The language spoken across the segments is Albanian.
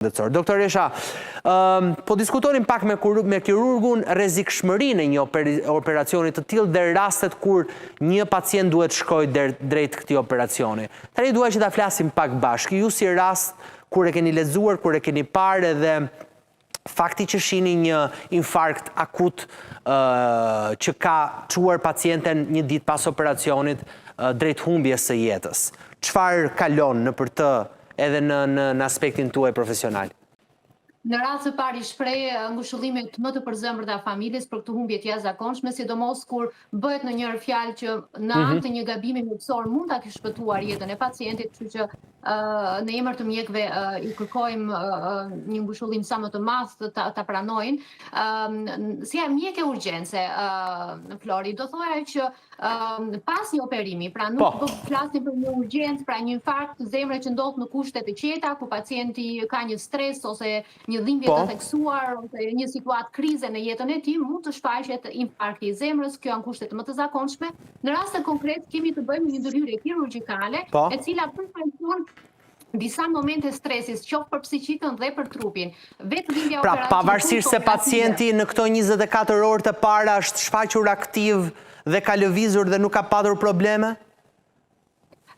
Doktor Resha, po diskutonim pak me kirurgun rrezikshmërinë e një operacioni të tillë dhe rastet kur një pacient duhet shkojë drejt këtij operacioni. Tani dua që ta flasim pak bashkë. Ju si rast kur e keni lexuar, kur e keni parë edhe fakti që shihni një infarkt akut që ka çuar pacienten një ditë pas operacionit drejt humbjes së jetës. Çfarë kalon nëpër të edhe në aspektin tuaj profesional? Në rast të parë i shpreh ngushëllimet më të përzemërta familjes për këtë humbje të jashtëzakonshme, sidomos kur bëhet në një fjalë që në anë të një gabimi mjekësor mund ta kesh shpëtuar jetën e pacientit, kështu që në emër të mjekëve i kërkojmë një ngushëllim sa më të madh ta pranojnë. Si mjek e urgjence, Flori, do thoya që pas një operimi, pra nuk flasim për një urgjencë, pra një infarkt të zemrës që ndodh në kushte të qeta, ku pacienti ka një stres ose një dhimbje të theksuar ose një situatë krize në jetën e tij, mund të shfaqet infarkti i zemrës, kjo janë kushtet më të zakonshme. Në rastin konkret kemi të bëjmë një ndërhyrje kirurgjikale, e cila përfaqëson disa momente stresis, qoftë për psikikën dhe për trupin. Vetë dhimbja operative. Pra, pavarësisht se pacienti në këto 24 orë të para është shfaqur aktiv dhe ka lëvizur dhe nuk ka patur probleme?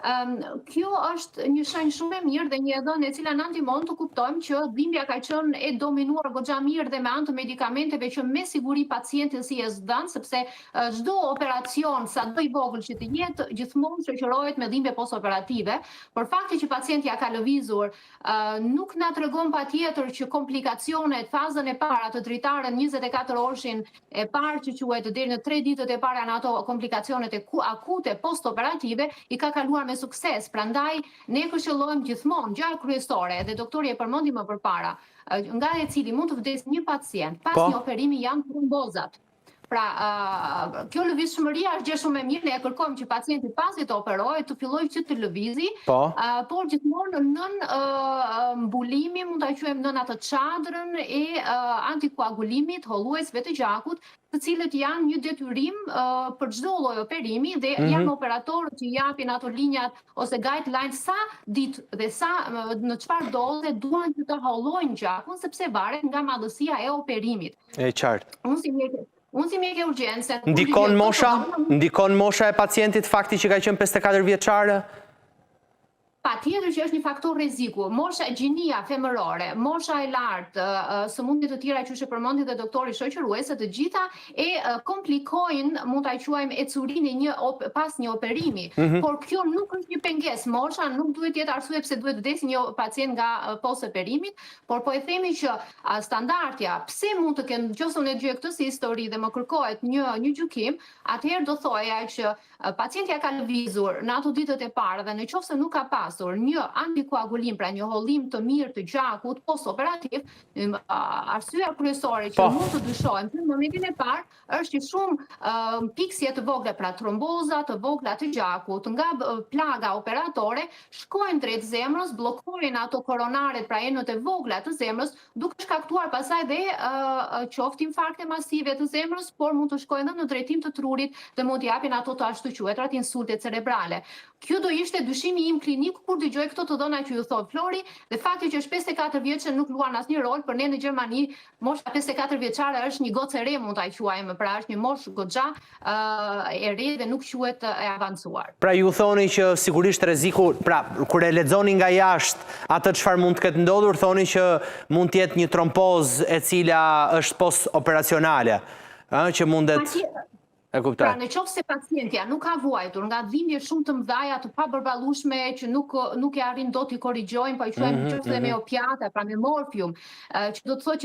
Kjo është një shenjë shumë e mirë dhe një dhënë e cila na ndihmon të kuptojmë që dhimbja ka qenë e dominuar goxha mirë dhe me anë të medikamenteve që me siguri pacienti si e zdan, sepse çdo operacion sado i vogël që të jetë gjithmonë shoqërohet me dhimbje postoperative, por fakti që pacienti ja ka lëvizur nuk na tregon patjetër që komplikacionet, fazën e parë të dritarën 24 orëshin e parë që quhet deri në 3 ditët e para në ato komplikacionet akute postoperative i ka kaluar me sukses. Prandaj ne këshillojmë gjithmonë gjë kryesore dhe doktori e përmendi më përpara, nga e cili mund të vdesë një pacient pas një operimi janë trombozat. Pra, kjo lëvizshmëria është gjë shumë e mirë, ne e kërkojmë që pacienti pasi të operohet të fillojë që të lëvizi, por gjithmonë nën mbulimi, mund ta quajmë nën atë çadrën e antikoagulimit, holluesve të gjakut, të cilët janë një detyrim për çdo lloj operimi dhe janë operatorët që japin ato linjat ose guidelines sa ditë dhe sa në çfarë doze duan që të hollojnë gjakun, sepse varet nga madhësia e operimit. E qartë. Unë si mjek e urgjence... Ndikon mosha e pacientit fakti që ka qenë 54 vjeçare? Patjetër që është një faktor rreziku. Mosha, gjinia femërore, mosha e lartë, sëmundje të tjera që përmendi dhe doktori shoqëruese, të gjitha e komplikojnë, mund ta quajmë ecurinë pas një operimi. Por kjo nuk është një pengesë. Mosha nuk duhet të jetë arsye pse duhet vdesë një pacient nga post-operimit, por po e themi që standardja, pse mund të kenë, nëse unë gjej këtë si histori dhe më kërkohet një gjykim, atëherë do thoya që pacienti ka lëvizur në ato ditët e para dhe nëse nuk ka një antikoagulim, pra një hollim të mirë të gjakut post-operativ, arsyeja kryesore që mund të dyshojmë në momentin e parë është që shumë piksje të vogla, pra tromboza të vogla të gjakut, nga plaga operatore, shkojnë drejt zemrës, bllokojnë ato koronaret, pra enët e vogla të zemrës, duke shkaktuar pasaj dhe qoftë infarkte masive të zemrës, por mund të shkojnë në drejtim të trurit dhe mund të japin ato të ashtu quhetrat insulte cerebrale. Kjo do ishte dyshimi im klinik kur dëgjoj këto të dhëna që ju thot Flori, dhe fakti që është 54 vjeçë nuk luan asnjë rol, për ne në Gjermani mosha 54 vjeçare është një gocë e re, mund ta quajmë, pra është një moshë goxha e re dhe nuk quhet e avancuar. Pra ju thoni që sigurisht rreziku, pra kur e lexoni nga jashtë atë çfarë mund të ketë ndodhur, thoni që mund të jetë një trompozë e cila është post-operacionale, që mundet... Pra në qoftë se pacientja nuk ka vuajtur nga dhimbje shumë të mëdha të paballueshme që nuk e arrin dot i korrigjojnë, po i quajmë qoftë me opiate, pra me morfium, që do të thotë